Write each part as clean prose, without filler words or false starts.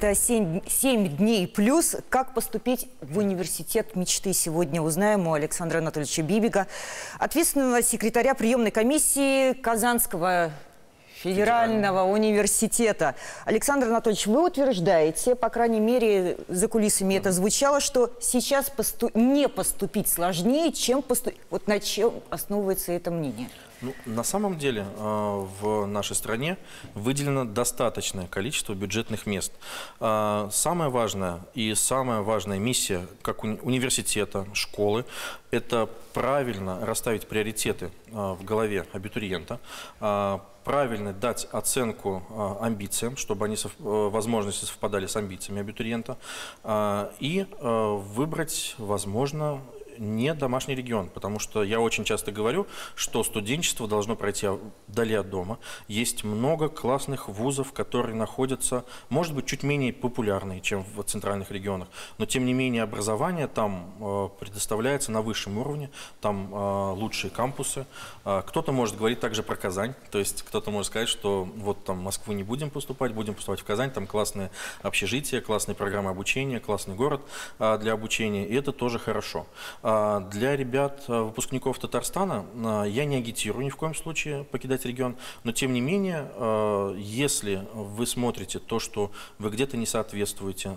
Это 7 дней плюс. Как поступить в университет мечты? Сегодня узнаем у Александра Анатольевича Бибига, ответственного секретаря приемной комиссии Казанского федерального университета. Александр Анатольевич, вы утверждаете, по крайней мере, за кулисами это звучало, что сейчас не поступить сложнее, чем поступить. Вот на чем основывается это мнение? Ну, на самом деле в нашей стране выделено достаточное количество бюджетных мест. Самая важная миссия как университета, школы – это правильно расставить приоритеты в голове абитуриента, правильно дать оценку амбициям, чтобы они возможности совпадали с амбициями абитуриента, и выбрать, возможно, не домашний регион, потому что я очень часто говорю, что студенчество должно пройти вдали от дома. Есть много классных вузов, которые находятся, может быть, чуть менее популярные, чем в центральных регионах, но тем не менее образование там предоставляется на высшем уровне, там лучшие кампусы. Кто-то может говорить также про Казань, то есть кто-то может сказать, что вот там в Москву не будем поступать в Казань, там классные общежития, классные программы обучения, классный город для обучения, и это тоже хорошо. Для ребят, выпускников Татарстана, я не агитирую ни в коем случае покидать регион, но тем не менее, если вы смотрите то, что вы где-то не соответствуете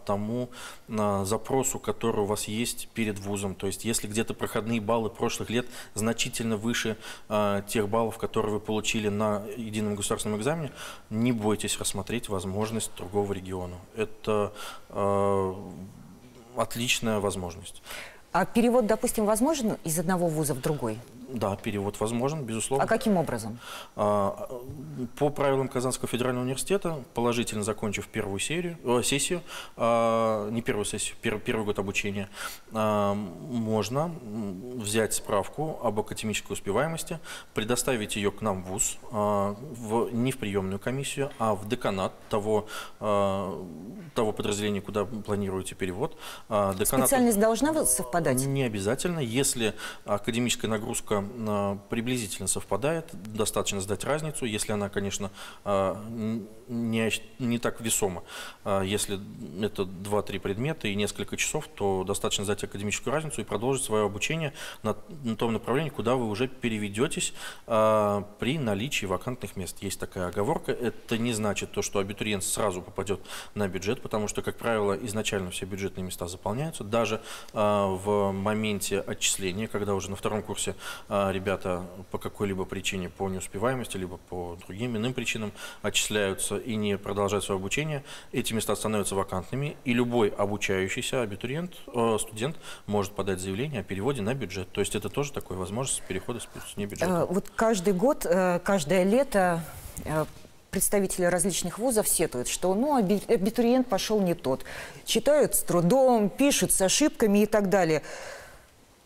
тому запросу, который у вас есть перед вузом, то есть если где-то проходные баллы прошлых лет значительно выше тех баллов, которые вы получили на едином государственном экзамене, не бойтесь рассмотреть возможность другого региона. Это отличная возможность. А перевод, допустим, возможен из одного вуза в другой? Да, перевод возможен, безусловно. А каким образом? По правилам Казанского федерального университета, положительно закончив первую сессию, не первую сессию, первый год обучения, можно взять справку об академической успеваемости, предоставить ее к нам в вуз, не в приемную комиссию, а в деканат того подразделения, куда планируете перевод. Специальность должна совпадать? Не обязательно. Если академическая нагрузка приблизительно совпадает, достаточно сдать разницу, если она, конечно, не так весома. Если это 2-3 предмета и несколько часов, то достаточно сдать академическую разницу и продолжить свое обучение на том направлении, куда вы уже переведетесь при наличии вакантных мест. Есть такая оговорка. Это не значит то, что абитуриент сразу попадет на бюджет, потому что, как правило, изначально все бюджетные места заполняются. Даже в моменте отчисления, когда уже на втором курсе ребята по какой-либо причине, по неуспеваемости, либо по другим иным причинам отчисляются и не продолжают свое обучение, эти места становятся вакантными, и любой обучающийся абитуриент, студент может подать заявление о переводе на бюджет. То есть это тоже такая возможность перехода с небюджета. Вот каждый год, каждое лето представители различных вузов сетуют, что абитуриент пошел не тот. Читают с трудом, пишут с ошибками и так далее.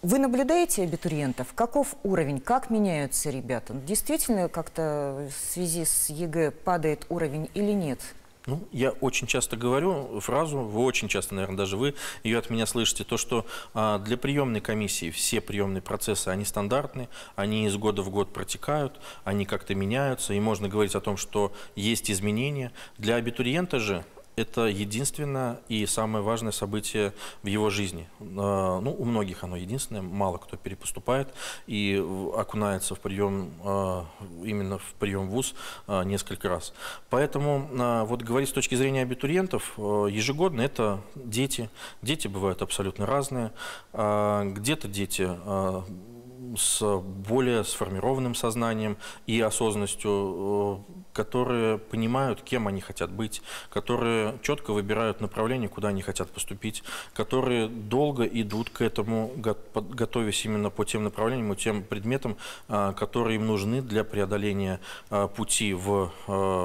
Вы наблюдаете абитуриентов? Каков уровень? Как меняются ребята? Действительно как-то в связи с ЕГЭ падает уровень или нет? Ну, я очень часто говорю фразу, вы очень часто, наверное, даже вы ее от меня слышите, то, что для приемной комиссии все приемные процессы, они стандартны, они из года в год протекают, они как-то меняются, и можно говорить о том, что есть изменения. Для абитуриента же это единственное и самое важное событие в его жизни. Ну, у многих оно единственное, мало кто перепоступает и окунается в прием, именно в прием в вуз несколько раз. Поэтому вот говорить с точки зрения абитуриентов, ежегодно это дети. Дети бывают абсолютно разные. Где-то дети с более сформированным сознанием и осознанностью, которые понимают, кем они хотят быть, которые четко выбирают направление, куда они хотят поступить, которые долго идут к этому, готовясь именно по тем направлениям, тем предметам, которые им нужны для преодоления пути в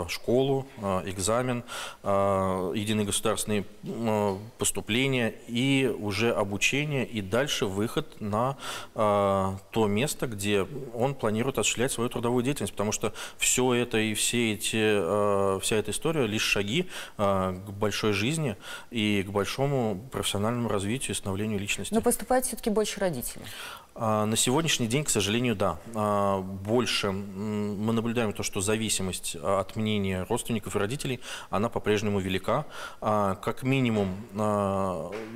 школу, экзамен, единое государственное поступление и уже обучение, и дальше выход на то место, где он планирует осуществлять свою трудовую деятельность, потому что все это и вся эта история лишь шаги к большой жизни и к большому профессиональному развитию и становлению личности. Но поступают все-таки больше родителей. На сегодняшний день, к сожалению, да. Больше мы наблюдаем то, что зависимость от мнения родственников и родителей, она по-прежнему велика. Как минимум,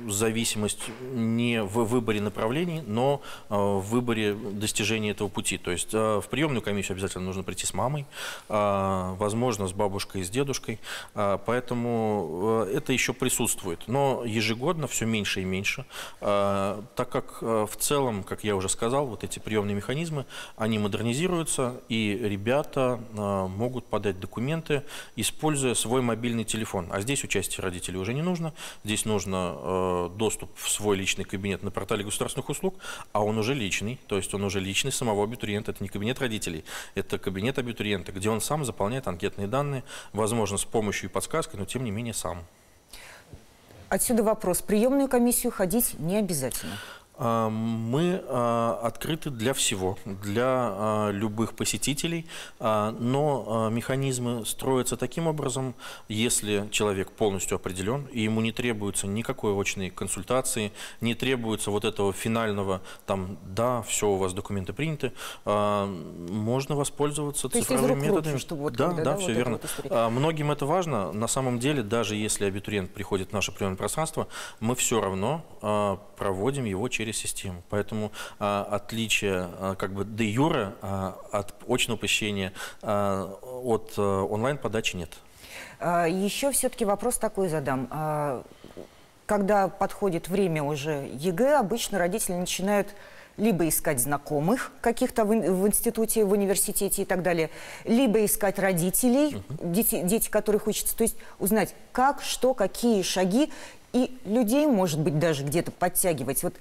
зависимость не в выборе направлений, но в выборе достижения этого пути. То есть в приемную комиссию обязательно нужно прийти с мамой, возможно, с бабушкой и с дедушкой. Поэтому это еще присутствует. Но ежегодно все меньше и меньше, так как в целом, как я уже сказал, вот эти приемные механизмы, они модернизируются, и ребята могут подать документы, используя свой мобильный телефон. А здесь участие родителей уже не нужно. Здесь нужно доступ в свой личный кабинет на портале государственных услуг, а он уже личный, то есть он уже личный самого абитуриента. Это не кабинет родителей, это кабинет абитуриента, где он сам заполняет анкетные данные, возможно, с помощью и подсказкой, но тем не менее сам. Отсюда вопрос. Приемную комиссию ходить не обязательно. Мы открыты для всего, для любых посетителей, но механизмы строятся таким образом, если человек полностью определен, и ему не требуется никакой очной консультации, не требуется вот этого финального, там, да, все, у вас документы приняты, можно воспользоваться цифровыми методами. Вот да, когда, да, вот все верно. Вот многим это важно. На самом деле, даже если абитуриент приходит в наше приемное пространство, мы все равно проводим его через систему. Поэтому отличие как бы де юре от очного посещения от онлайн-подачи нет. Еще все-таки вопрос такой задам. Когда подходит время уже ЕГЭ, обычно родители начинают либо искать знакомых каких-то в институте, в университете и так далее, либо искать родителей, дети, которых учатся, то есть узнать, как, что, какие шаги, и людей, может быть, даже где-то подтягивать. Вот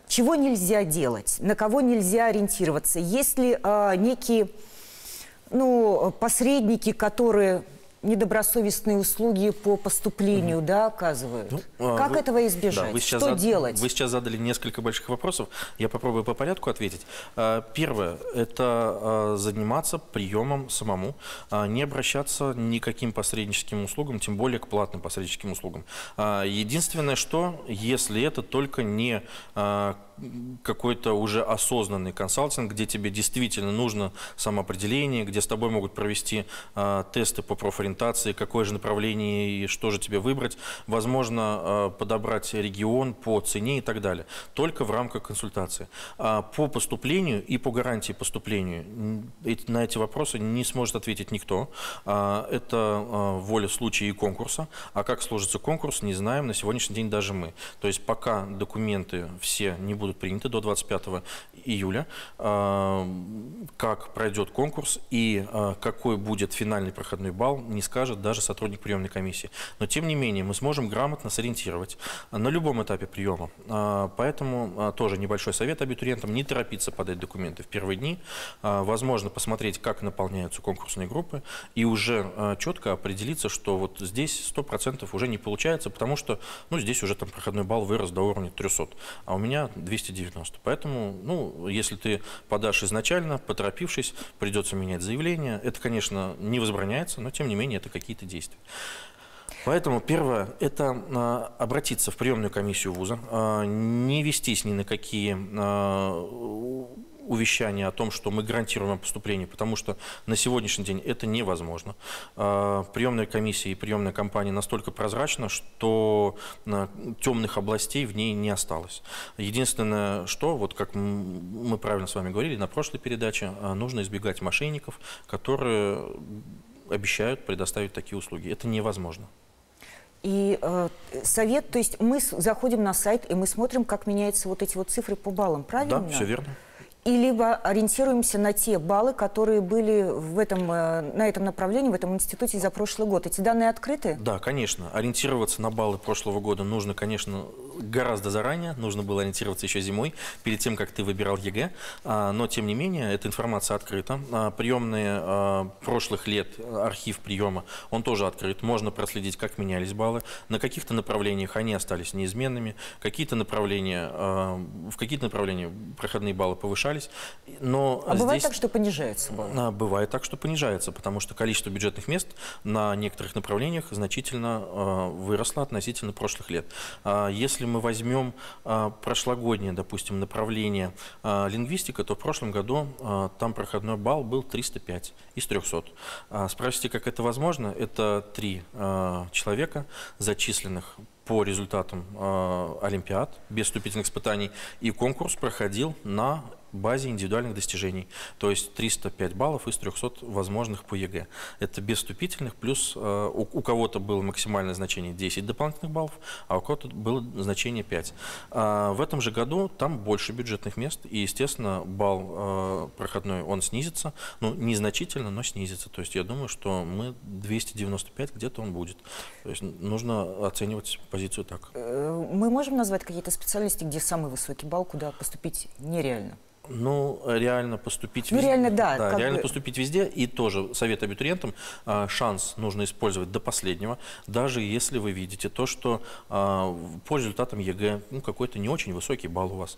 чего нельзя делать, на кого нельзя ориентироваться? Есть ли некие посредники, которые недобросовестные услуги по поступлению оказывают? Как этого избежать? Да, что делать? Вы сейчас задали несколько больших вопросов. Я попробую по порядку ответить. Первое – это заниматься приемом самому, не обращаться ни к каким посредническим услугам, тем более к платным посредническим услугам. Единственное, что если это только не какой-то уже осознанный консалтинг, где тебе действительно нужно самоопределение, где с тобой могут провести тесты по профориентации, какое же направление и что же тебе выбрать, возможно, подобрать регион по цене и так далее. Только в рамках консультации. По поступлению и по гарантии поступлению на эти вопросы не сможет ответить никто. Это воля случая и конкурса. А как сложится конкурс, не знаем на сегодняшний день даже мы. То есть пока документы все не будут приняты до 25 июля, как пройдет конкурс и какой будет финальный проходной балл, не скажет даже сотрудник приемной комиссии. Но тем не менее мы сможем грамотно сориентировать на любом этапе приема. Поэтому тоже небольшой совет абитуриентам: не торопиться подать документы в первые дни, возможно, посмотреть, как наполняются конкурсные группы, и уже четко определиться, что вот здесь 100% уже не получается, потому что здесь уже там проходной балл вырос до уровня 300, а у меня 290. Поэтому, если ты подашь изначально, поторопившись, придется менять заявление. Это, конечно, не возбраняется, но тем не менее это какие-то действия. Поэтому первое – это обратиться в приемную комиссию вуза, не вестись ни на какие увещания о том, что мы гарантируем вам поступление, потому что на сегодняшний день это невозможно. Приемная комиссия и приемная кампания настолько прозрачна, что темных областей в ней не осталось. Единственное, что, вот как мы правильно с вами говорили на прошлой передаче, нужно избегать мошенников, которые обещают предоставить такие услуги. Это невозможно. И совет, то есть мы заходим на сайт, и мы смотрим, как меняются вот эти вот цифры по баллам, правильно? Да, все верно. И либо ориентируемся на те баллы, которые были на этом направлении, в этом институте за прошлый год. Эти данные открыты? Да, конечно. Ориентироваться на баллы прошлого года нужно, конечно, гораздо заранее. Нужно было ориентироваться еще зимой, перед тем, как ты выбирал ЕГЭ. Но, тем не менее, эта информация открыта. Приемные прошлых лет, архив приема, он тоже открыт. Можно проследить, как менялись баллы. На каких-то направлениях они остались неизменными. В какие-то направления проходные баллы повышались. остались. Но бывает здесь... так, что понижается балл? Бывает так, что понижается, потому что количество бюджетных мест на некоторых направлениях значительно выросло относительно прошлых лет. Если мы возьмем прошлогоднее, допустим, направление лингвистика, то в прошлом году там проходной балл был 305 из 300. Спросите, как это возможно? Это 3 человека, зачисленных по результатам олимпиад, без вступительных испытаний, и конкурс проходил на базе индивидуальных достижений. То есть 305 баллов из 300 возможных по ЕГЭ. Это без вступительных, плюс у кого-то было максимальное значение 10 дополнительных баллов, а у кого-то было значение 5. В этом же году там больше бюджетных мест, и, естественно, балл проходной, он снизится. Ну, незначительно, но снизится. То есть я думаю, что мы 295 где-то он будет. То есть нужно оценивать позицию так. Мы можем назвать какие-то специальности, где самый высокий балл, куда поступить нереально? Ну, реально поступить везде. Реально, да. Да, реально поступить везде. И тоже совет абитуриентам, шанс нужно использовать до последнего, даже если вы видите то, что по результатам ЕГЭ какой-то не очень высокий балл у вас.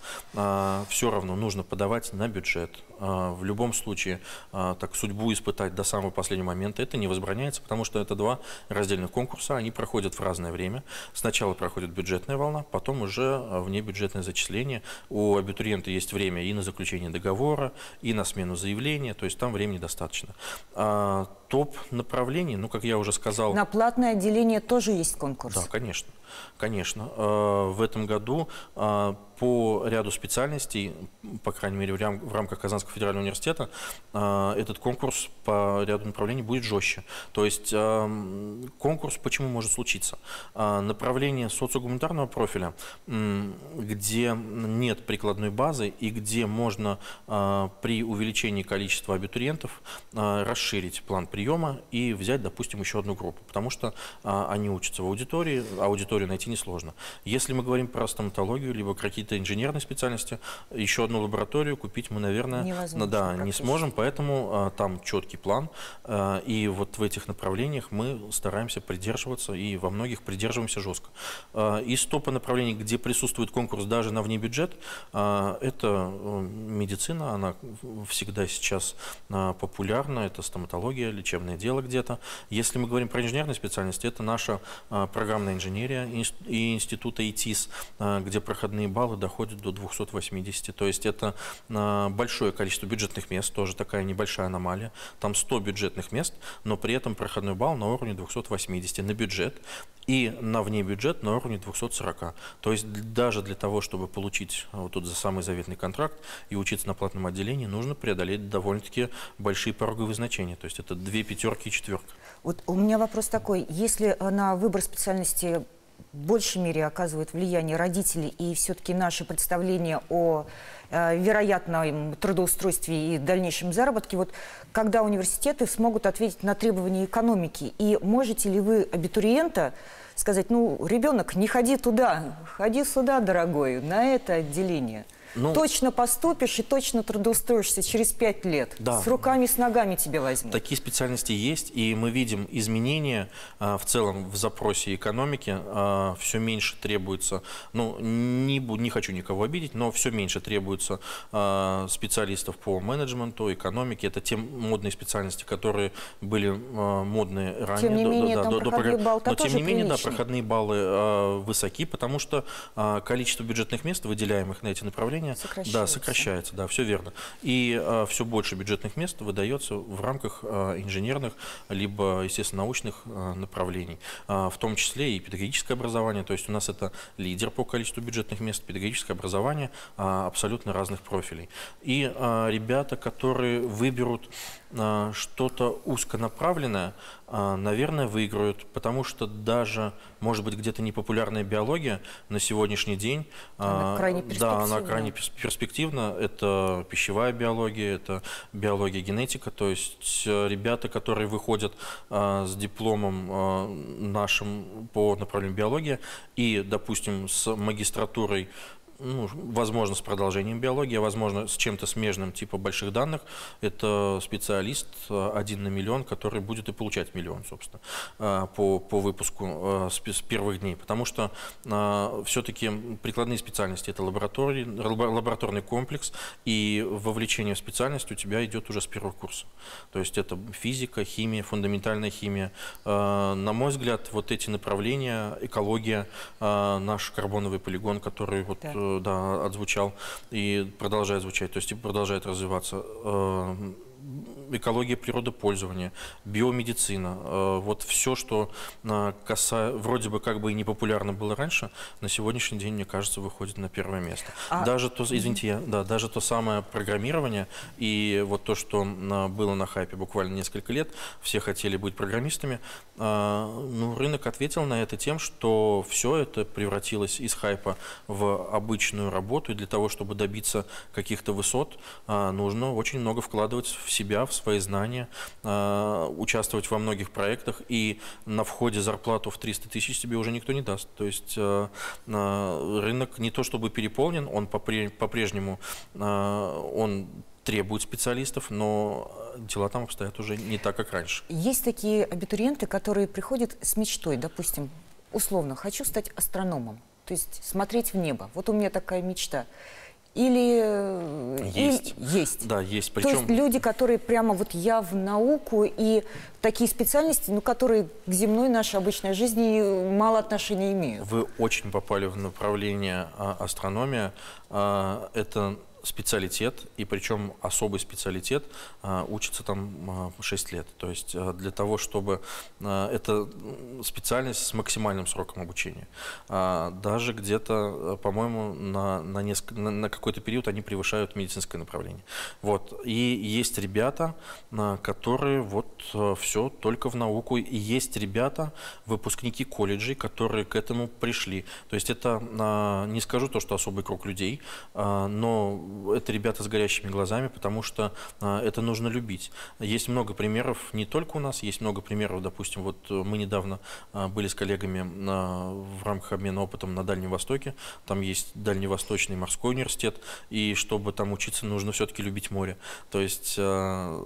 Все равно нужно подавать на бюджет. В любом случае, так судьбу испытать до самого последнего момента, это не возбраняется, потому что это 2 раздельных конкурса, они проходят в разное время. Сначала проходит бюджетная волна, потом уже внебюджетное зачисление. У абитуриента есть время и на заключение договора, и на смену заявления, то есть там времени достаточно. Топ направлений, ну, как я уже сказал... На платное отделение тоже есть конкурс? Да, конечно. Конечно. В этом году по ряду специальностей, по крайней мере, в рамках Казанского федерального университета, этот конкурс по ряду направлений будет жестче. То есть конкурс почему может случиться? Направление социогуманитарного профиля, где нет прикладной базы и где можно при увеличении количества абитуриентов расширить план приема и взять, допустим, еще одну группу, потому что они учатся в аудитории, аудиторию найти несложно. Если мы говорим про стоматологию, либо какие-то инженерные специальности, еще одну лабораторию купить мы, наверное, не сможем, поэтому там четкий план, и вот в этих направлениях мы стараемся придерживаться, и во многих придерживаемся жестко. Из топа направлений, где присутствует конкурс даже на внебюджет, это медицина, она всегда сейчас популярна, это стоматология, лечебное дело где-то. Если мы говорим про инженерные специальности, это наша программная инженерия и института ИТИС, где проходные баллы доходят до 280. То есть это большое количество бюджетных мест, тоже такая небольшая аномалия. Там 100 бюджетных мест, но при этом проходной балл на уровне 280 на бюджет и на внебюджет на уровне 240. То есть даже для того, чтобы получить вот тут за самый заветный контракт и учиться на платном отделении, нужно преодолеть довольно-таки большие пороговые значения. То есть это 2 пятерки и 4. Вот у меня вопрос такой. Если на выбор специальности в большей мере оказывают влияние родители и все-таки наши представления о вероятном трудоустройстве и дальнейшем заработке, вот когда университеты смогут ответить на требования экономики? И можете ли вы абитуриента сказать, ну, ребенок, не ходи туда, ходи сюда, дорогой, на это отделение? Ну, точно поступишь и точно трудоустроишься через 5 лет. Да. С руками, с ногами тебя возьмут. Такие специальности есть, и мы видим изменения в целом в запросе экономики. Все меньше требуется, ну, не хочу никого обидеть, но все меньше требуется специалистов по менеджменту, экономике. Это те модные специальности, которые были модные ранее. Тем не менее, проходные баллы но тем не менее, да, проходные баллы высоки, потому что количество бюджетных мест, выделяемых на эти направления, сокращается, да, все верно. И все больше бюджетных мест выдается в рамках инженерных, либо, естественно, научных направлений, в том числе и педагогическое образование. То есть у нас это лидер по количеству бюджетных мест, педагогическое образование абсолютно разных профилей. И ребята, которые выберут что-то узконаправленное, наверное, выиграют, потому что даже, может быть, где-то непопулярная биология на сегодняшний день, она крайне перспективна. Это пищевая биология, это биология, генетика. То есть ребята, которые выходят с дипломом нашим по направлению биология и, допустим, с магистратурой ну, возможно, с продолжением биологии, а возможно, с чем-то смежным, типа больших данных. Это специалист 1 на миллион, который будет и получать миллион, собственно, по выпуску с первых дней. Потому что все-таки прикладные специальности – это лабораторный комплекс, и вовлечение в специальность у тебя идет уже с первого курса. То есть это физика, химия, фундаментальная химия. На мой взгляд, вот эти направления, экология, наш карбоновый полигон, который вот, да, отзвучал и продолжает звучать, то есть и продолжает развиваться. Экология природопользования, биомедицина. Вот все, что вроде бы как бы и не популярно было раньше, на сегодняшний день, мне кажется, выходит на первое место. Даже то, извините, даже то самое программирование и вот то, что было на хайпе буквально несколько лет, все хотели быть программистами. Ну, рынок ответил на это тем, что все это превратилось из хайпа в обычную работу, и для того, чтобы добиться каких-то высот, нужно очень много вкладывать в себя, в свои знания, участвовать во многих проектах, и на входе зарплату в 300 тысяч тебе уже никто не даст. То есть рынок не то чтобы переполнен, он по-прежнему он требует специалистов, но дела там обстоят уже не так, как раньше. Есть такие абитуриенты, которые приходят с мечтой, допустим, условно, хочу стать астрономом, то есть смотреть в небо. Вот у меня такая мечта. Или есть. Да, есть. Причем... То есть люди, которые прямо вот я в науку, и такие специальности, ну, которые к земной нашей обычной жизни мало отношения имеют. Вы очень попали в направление астрономия. Это специалитет, и причем особый специалитет, учится там 6 лет. То есть для того, чтобы... Это специальность с максимальным сроком обучения. Даже где-то, по-моему, на какой-то период они превышают медицинское направление. Вот. И есть ребята, которые вот все только в науку, и есть ребята, выпускники колледжей, которые к этому пришли. То есть это, не скажу то, что особый круг людей, но это ребята с горящими глазами, потому что это нужно любить. Есть много примеров, не только у нас, есть много примеров, допустим, вот мы недавно были с коллегами в рамках обмена опытом на Дальнем Востоке, там есть Дальневосточный морской университет, и чтобы там учиться, нужно все-таки любить море. То есть, но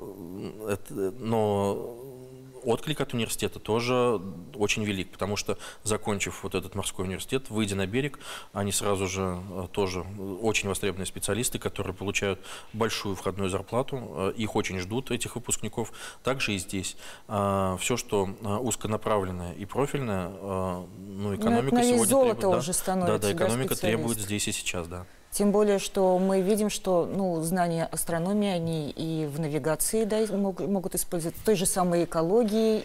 отклик от университета тоже очень велик, потому что, закончив вот этот морской университет, выйдя на берег, они сразу же тоже очень востребованные специалисты, которые получают большую входную зарплату, их очень ждут, этих выпускников. Также и здесь. Все, что узконаправленное и профильное, ну, экономика сегодня золото уже становится. Да, экономика требует здесь и сейчас, да. Тем более, что мы видим, что знания астрономии, они и в навигации могут использовать, в той же самой экологии,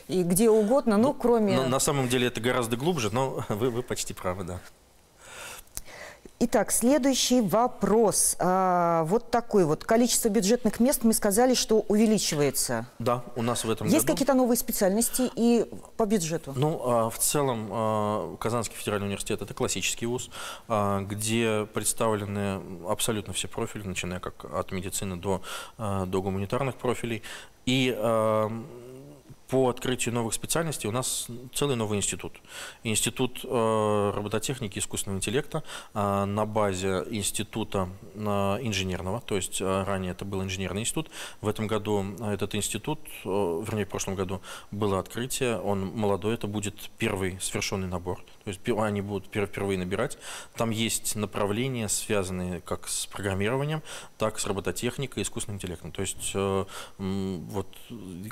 и где угодно, кроме... На самом деле это гораздо глубже, но вы почти правы, да. Итак, следующий вопрос. Вот такой вот. Количество бюджетных мест, мы сказали, что увеличивается. Да, у нас в этом году. Есть какие-то новые специальности и по бюджету? Ну, в целом, Казанский федеральный университет – это классический вуз, где представлены абсолютно все профили, начиная как от медицины до гуманитарных профилей. И по открытию новых специальностей у нас целый новый институт. Институт робототехники и искусственного интеллекта на базе института инженерного, то есть ранее это был инженерный институт. В этом году этот институт, вернее, в прошлом году было открытие, он молодой, это будет первый свершенный набор. То есть они будут впервые набирать. Там есть направления, связанные как с программированием, так и с робототехникой и искусственным интеллектом. То есть, вот,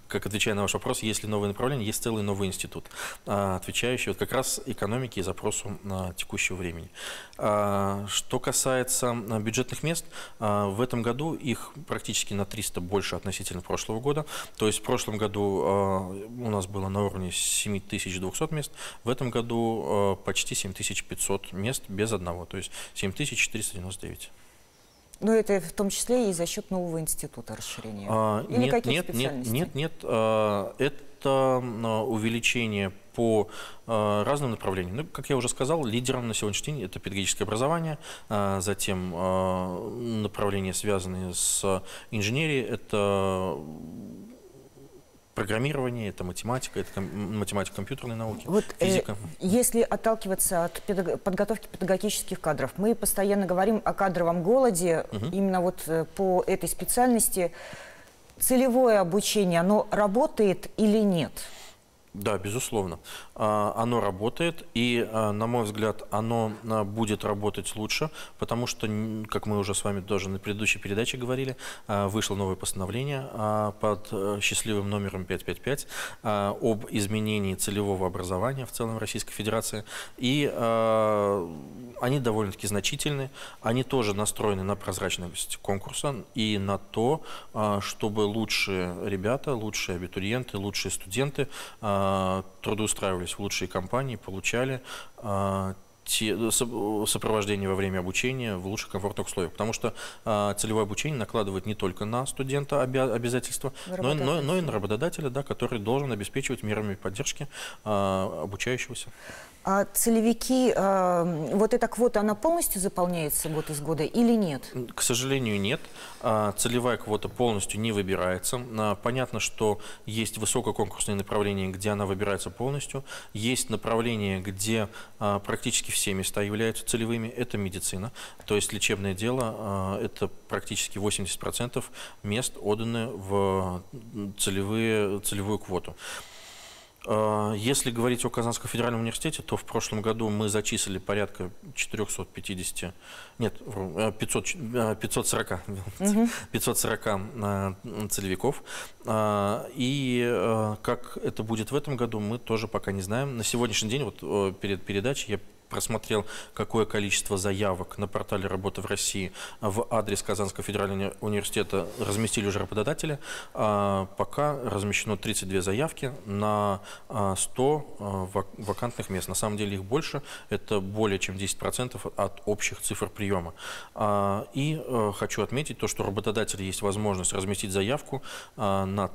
как отвечая на ваш вопрос, есть ли новое направление, есть целый новый институт, отвечающий вот как раз экономике и запросу текущего времени. Что касается бюджетных мест, в этом году их практически на 300 больше относительно прошлого года. То есть в прошлом году у нас было на уровне 7200 мест, в этом году почти 7500 мест без одного, то есть 7499. Но это в том числе и за счет нового института расширения? Нет. Это увеличение по разным направлениям. Ну, как я уже сказал, лидером на сегодняшний день это педагогическое образование, затем направления, связанные с инженерией, это программирование, это математика, это математика компьютерной науки, Вот, физика. Если отталкиваться от подготовки педагогических кадров, мы постоянно говорим о кадровом голоде, именно вот по этой специальности. Целевое обучение, оно работает или нет? Да, безусловно. Оно работает, и, на мой взгляд, оно будет работать лучше, потому что, как мы уже с вами тоже на предыдущей передаче говорили, вышло новое постановление под счастливым номером 555 об изменении целевого образования в целом Российской Федерации. И они довольно-таки значительны, они тоже настроены на прозрачность конкурса и на то, чтобы лучшие ребята, лучшие абитуриенты, лучшие студенты трудоустраивались в лучшие компании, получали сопровождение во время обучения в лучших комфортных условиях. Потому что целевое обучение накладывает не только на студента обязательства, но и на работодателя, да, который должен обеспечивать мерами поддержки обучающегося. А целевики, вот эта квота, она полностью заполняется год из года или нет? К сожалению, нет. Целевая квота полностью не выбирается. Понятно, что есть высококонкурсные направления, где она выбирается полностью. Есть направления, где практически все места являются целевыми. Это медицина, то есть лечебное дело. Это практически 80% мест отданы в целевую квоту. Если говорить о Казанском федеральном университете, то в прошлом году мы зачислили порядка 540 целевиков. И как это будет в этом году, мы тоже пока не знаем. На сегодняшний день, вот перед передачей, я просмотрел, какое количество заявок на портале «Работа в России» в адрес Казанского федерального университета разместили уже работодатели. Пока размещено 32 заявки на 100 вакантных мест. На самом деле их больше, это более чем 10% от общих цифр приема. И хочу отметить то, что у работодателя есть возможность разместить заявку на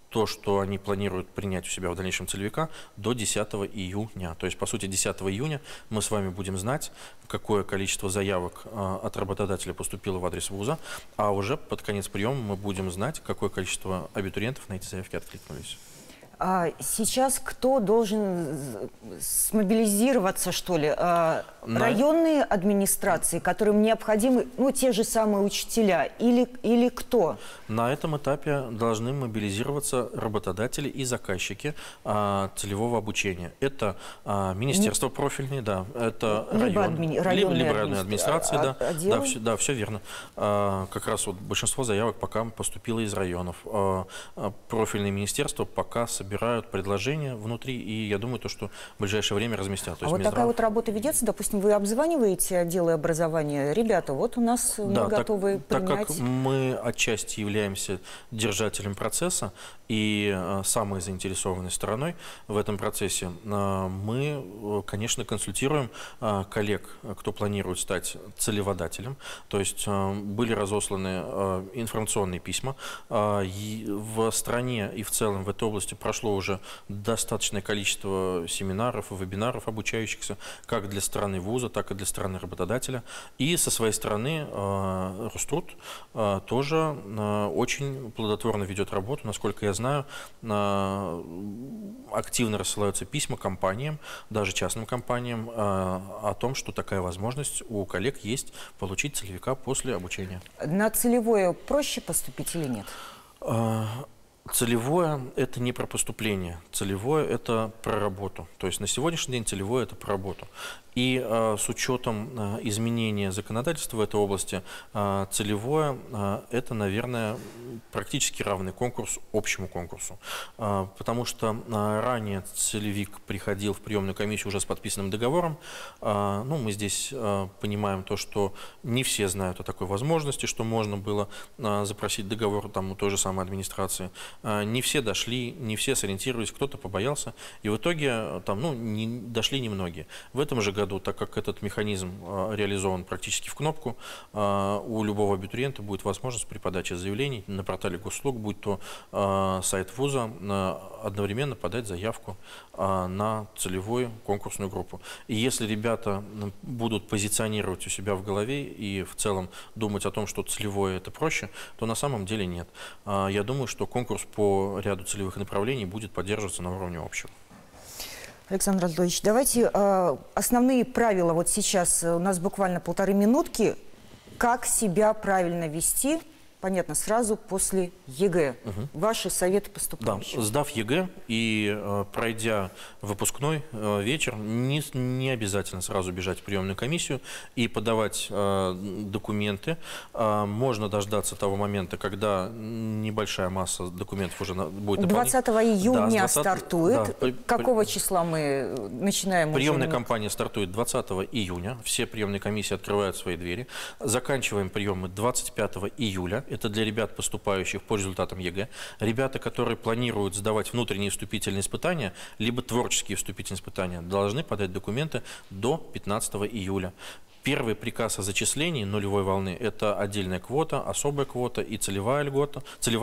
то, что они планируют принять у себя в дальнейшем целевика до 10 июня. То есть, по сути, 10 июня мы с вами будем знать, какое количество заявок от работодателя поступило в адрес вуза, а уже под конец приема мы будем знать, какое количество абитуриентов на эти заявки откликнулись. А сейчас кто должен смобилизироваться, что ли? Районные администрации, которым необходимы, ну, те же самые учителя, или кто? На этом этапе должны мобилизироваться работодатели и заказчики целевого обучения. Это министерство профильные, да, это либо районные администрации, да, все верно. Как раз вот большинство заявок пока поступило из районов. Профильные министерства пока собирают предложения внутри, и я думаю, что в ближайшее время разместят. А вот такая вот работа ведется, допустим, вы обзваниваете отделы образования, ребята, вот у нас мы готовы принять. Так как мы отчасти являемся держателем процесса и самой заинтересованной стороной в этом процессе, мы, конечно, консультируем коллег, кто планирует стать целеводателем. То есть были разосланы информационные письма. В стране и в целом в этой области прошло уже достаточное количество семинаров и вебинаров обучающихся, как для стороны вуза, так и для стороны работодателя. И со своей стороны Роструд тоже очень плодотворно ведет работу. Насколько я знаю, активно рассылаются письма компаниям, даже частным компаниям, о том, что такая возможность у коллег есть получить целевика после обучения. На целевое проще поступить или нет? Целевое – это не про поступление, целевое – это про работу. То есть на сегодняшний день целевое – это про работу. И с учетом изменения законодательства в этой области, целевое – это, наверное, практически равный конкурс общему конкурсу. Потому что ранее целевик приходил в приемную комиссию уже с подписанным договором. Ну, мы здесь понимаем то, что не все знают о такой возможности, что можно было запросить договор там, у той же самой администрации. Не все дошли, не все сориентировались, кто-то побоялся. И в итоге там, дошли немногие. В этом же году, так как этот механизм реализован практически в кнопку, у любого абитуриента будет возможность при подаче заявлений на портале госуслуг, будь то сайт вуза, одновременно подать заявку на целевую конкурсную группу. И если ребята будут позиционировать у себя в голове и в целом думать о том, что целевое это проще, то на самом деле нет. Я думаю, что конкурс по ряду целевых направлений будет поддерживаться на уровне общего. Александр Анатольевич, давайте основные правила. Вот сейчас у нас буквально 1,5 минутки. Как себя правильно вести, понятно, сразу после ЕГЭ. Ваши советы поступающим. Да, сдав ЕГЭ и пройдя выпускной вечер, не обязательно сразу бежать в приемную комиссию и подавать документы. Можно дождаться того момента, когда небольшая масса документов уже будет 20 июня да, стартует. Да. Какого числа мы начинаем? Приемная кампания стартует 20 июня. Все приемные комиссии открывают свои двери. Заканчиваем приемы 25 июля. Это для ребят, поступающих по результатам ЕГЭ. Ребята, которые планируют сдавать внутренние вступительные испытания, либо творческие вступительные испытания, должны подать документы до 15 июля. Первый приказ о зачислении нулевой волны – это отдельная квота, особая квота и целевая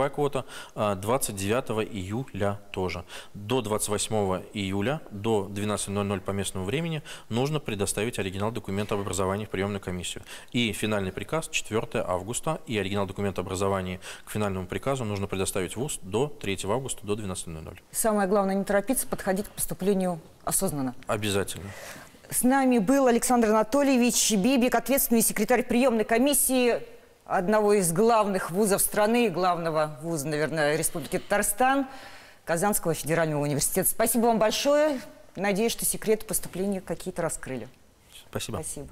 квота 29 июля тоже. До 28 июля, до 12:00 по местному времени нужно предоставить оригинал документа об образовании в приемную комиссию. И финальный приказ 4 августа, и оригинал документа об образовании к финальному приказу нужно предоставить в ВУЗ до 3 августа, до 12:00. Самое главное – не торопиться, подходить к поступлению осознанно. Обязательно. С нами был Александр Анатольевич Бибик, ответственный секретарь приемной комиссии одного из главных вузов страны, главного вуза, наверное, Республики Татарстан, Казанского федерального университета. Спасибо вам большое. Надеюсь, что секреты поступления какие-то раскрыли. Спасибо. Спасибо.